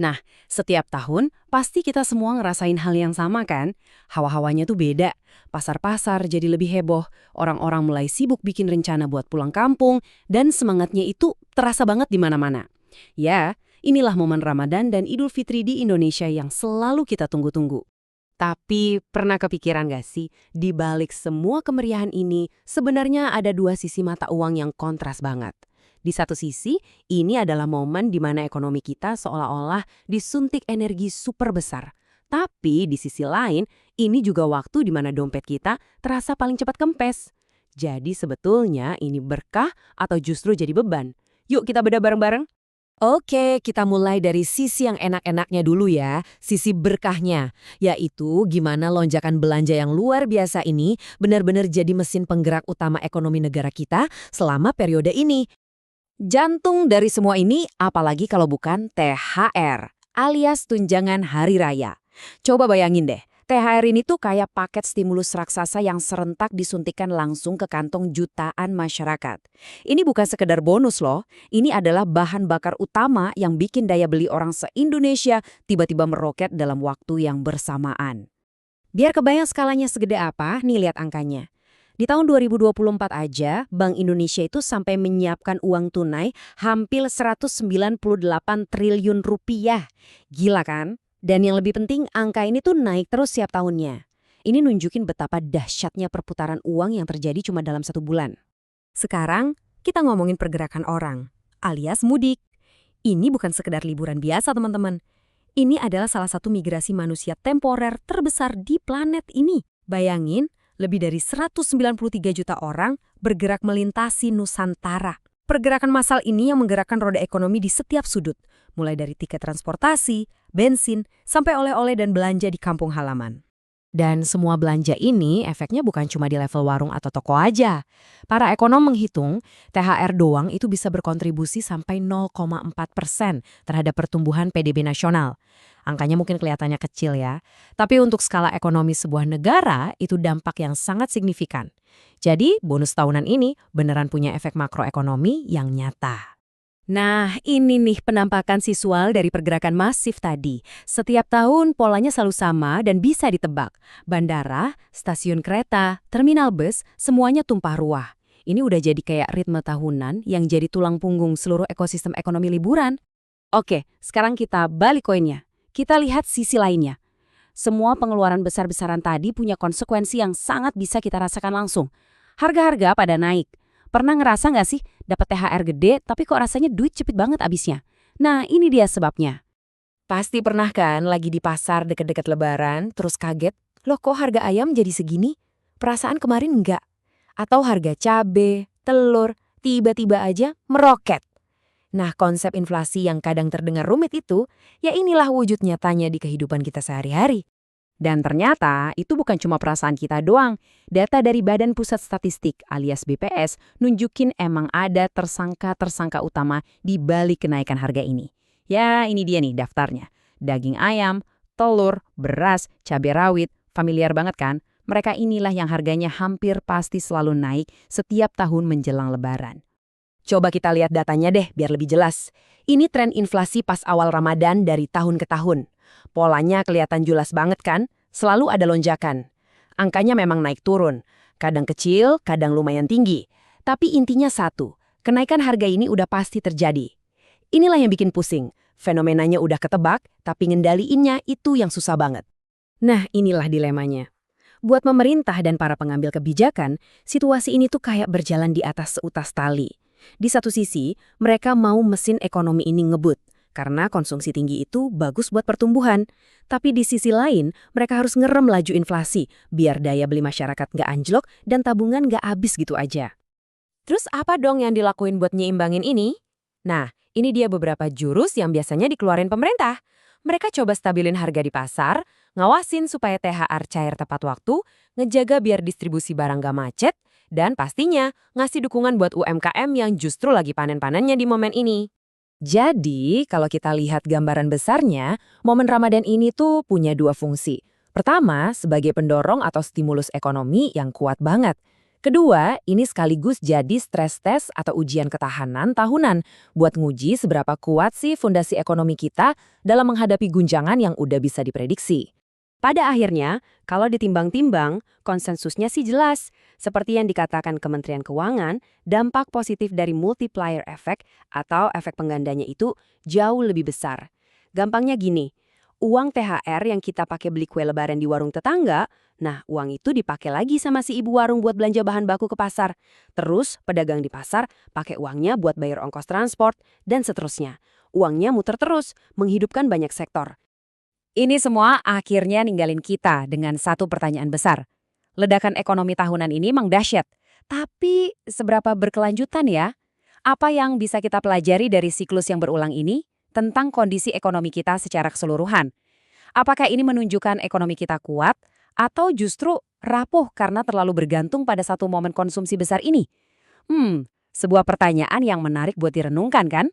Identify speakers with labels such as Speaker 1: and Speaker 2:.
Speaker 1: Nah, setiap tahun pasti kita semua ngerasain hal yang sama kan? Hawa-hawanya tuh beda. Pasar-pasar jadi lebih heboh, orang-orang mulai sibuk bikin rencana buat pulang kampung, dan semangatnya itu terasa banget di mana-mana. Ya, inilah momen Ramadan dan Idul Fitri di Indonesia yang selalu kita tunggu-tunggu. Tapi pernah kepikiran gak sih, di balik semua kemeriahan ini, sebenarnya ada dua sisi mata uang yang kontras banget. Di satu sisi, ini adalah momen di mana ekonomi kita seolah-olah disuntik energi super besar. Tapi di sisi lain, ini juga waktu di mana dompet kita terasa paling cepat kempes. Jadi sebetulnya ini berkah atau justru jadi beban? Yuk kita bedah bareng-bareng.
Speaker 2: Oke, kita mulai dari sisi yang enak-enaknya dulu ya, sisi berkahnya, yaitu gimana lonjakan belanja yang luar biasa ini benar-benar jadi mesin penggerak utama ekonomi negara kita selama periode ini. Jantung dari semua ini apalagi kalau bukan THR, alias tunjangan hari raya. Coba bayangin deh, THR ini tuh kayak paket stimulus raksasa yang serentak disuntikan langsung ke kantong jutaan masyarakat. Ini bukan sekedar bonus loh, ini adalah bahan bakar utama yang bikin daya beli orang se-Indonesia tiba-tiba meroket dalam waktu yang bersamaan. Biar kebayang skalanya segede apa, nih lihat angkanya. Di tahun 2024 aja, Bank Indonesia itu sampai menyiapkan uang tunai hampir 198 triliun rupiah. Gila kan? Dan yang lebih penting, angka ini tuh naik terus setiap tahunnya. Ini nunjukin betapa dahsyatnya perputaran uang yang terjadi cuma dalam 1 bulan. Sekarang, kita ngomongin pergerakan orang, alias mudik. Ini bukan sekedar liburan biasa, teman-teman. Ini adalah salah satu migrasi manusia temporer terbesar di planet ini. Bayangin, lebih dari 193 juta orang bergerak melintasi Nusantara. Pergerakan massal ini yang menggerakkan roda ekonomi di setiap sudut, mulai dari tiket transportasi, bensin, sampai oleh-oleh dan belanja di kampung halaman. Dan semua belanja ini efeknya bukan cuma di level warung atau toko aja. Para ekonom menghitung, THR doang itu bisa berkontribusi sampai 0,4% terhadap pertumbuhan PDB nasional. Angkanya mungkin kelihatannya kecil ya, tapi untuk skala ekonomi sebuah negara itu dampak yang sangat signifikan. Jadi bonus tahunan ini beneran punya efek makroekonomi yang nyata. Nah, ini nih penampakan visual dari pergerakan masif tadi. Setiap tahun polanya selalu sama dan bisa ditebak. Bandara, stasiun kereta, terminal bus, semuanya tumpah ruah. Ini udah jadi kayak ritme tahunan yang jadi tulang punggung seluruh ekosistem ekonomi liburan. Oke, sekarang kita balik koinnya. Kita lihat sisi lainnya. Semua pengeluaran besar-besaran tadi punya konsekuensi yang sangat bisa kita rasakan langsung. Harga-harga pada naik. Pernah ngerasa nggak sih dapat THR gede tapi kok rasanya duit cepet banget abisnya? Nah, ini dia sebabnya. Pasti pernah kan lagi di pasar deket-deket lebaran terus kaget, loh kok harga ayam jadi segini? Perasaan kemarin enggak. Atau harga cabe, telur, tiba-tiba aja meroket. Nah, konsep inflasi yang kadang terdengar rumit itu, ya inilah wujud nyatanya di kehidupan kita sehari-hari. Dan ternyata itu bukan cuma perasaan kita doang. Data dari Badan Pusat Statistik alias BPS nunjukin emang ada tersangka-tersangka utama di balik kenaikan harga ini. Ya, ini dia nih daftarnya. Daging ayam, telur, beras, cabai rawit, familiar banget kan? Mereka inilah yang harganya hampir pasti selalu naik setiap tahun menjelang lebaran. Coba kita lihat datanya deh biar lebih jelas. Ini tren inflasi pas awal Ramadan dari tahun ke tahun. Polanya kelihatan jelas banget kan? Selalu ada lonjakan. Angkanya memang naik turun. Kadang kecil, kadang lumayan tinggi. Tapi intinya satu, kenaikan harga ini udah pasti terjadi. Inilah yang bikin pusing. Fenomenanya udah ketebak, tapi ngendaliinnya itu yang susah banget. Nah, inilah dilemanya. Buat pemerintah dan para pengambil kebijakan, situasi ini tuh kayak berjalan di atas seutas tali. Di satu sisi, mereka mau mesin ekonomi ini ngebut, karena konsumsi tinggi itu bagus buat pertumbuhan. Tapi di sisi lain, mereka harus ngerem laju inflasi, biar daya beli masyarakat nggak anjlok dan tabungan nggak habis gitu aja. Terus apa dong yang dilakuin buat nyeimbangin ini? Nah, ini dia beberapa jurus yang biasanya dikeluarin pemerintah. Mereka coba stabilin harga di pasar, ngawasin supaya THR cair tepat waktu, ngejaga biar distribusi barang nggak macet, dan pastinya ngasih dukungan buat UMKM yang justru lagi panen-panennya di momen ini. Jadi, kalau kita lihat gambaran besarnya, momen Ramadan ini tuh punya dua fungsi. Pertama, sebagai pendorong atau stimulus ekonomi yang kuat banget. Kedua, ini sekaligus jadi stres tes atau ujian ketahanan tahunan buat nguji seberapa kuat sih fondasi ekonomi kita dalam menghadapi guncangan yang udah bisa diprediksi.
Speaker 1: Pada akhirnya, kalau ditimbang-timbang, konsensusnya sih jelas. Seperti yang dikatakan Kementerian Keuangan, dampak positif dari multiplier effect atau efek penggandanya itu jauh lebih besar. Gampangnya gini, uang THR yang kita pakai beli kue lebaran di warung tetangga, nah uang itu dipakai lagi sama si ibu warung buat belanja bahan baku ke pasar. Terus pedagang di pasar pakai uangnya buat bayar ongkos transport, dan seterusnya. Uangnya muter terus, menghidupkan banyak sektor. Ini semua akhirnya ninggalin kita dengan satu pertanyaan besar. Ledakan ekonomi tahunan ini memang dahsyat. Tapi seberapa berkelanjutan ya? Apa yang bisa kita pelajari dari siklus yang berulang ini tentang kondisi ekonomi kita secara keseluruhan? Apakah ini menunjukkan ekonomi kita kuat atau justru rapuh karena terlalu bergantung pada satu momen konsumsi besar ini? Sebuah pertanyaan yang menarik buat direnungkan kan?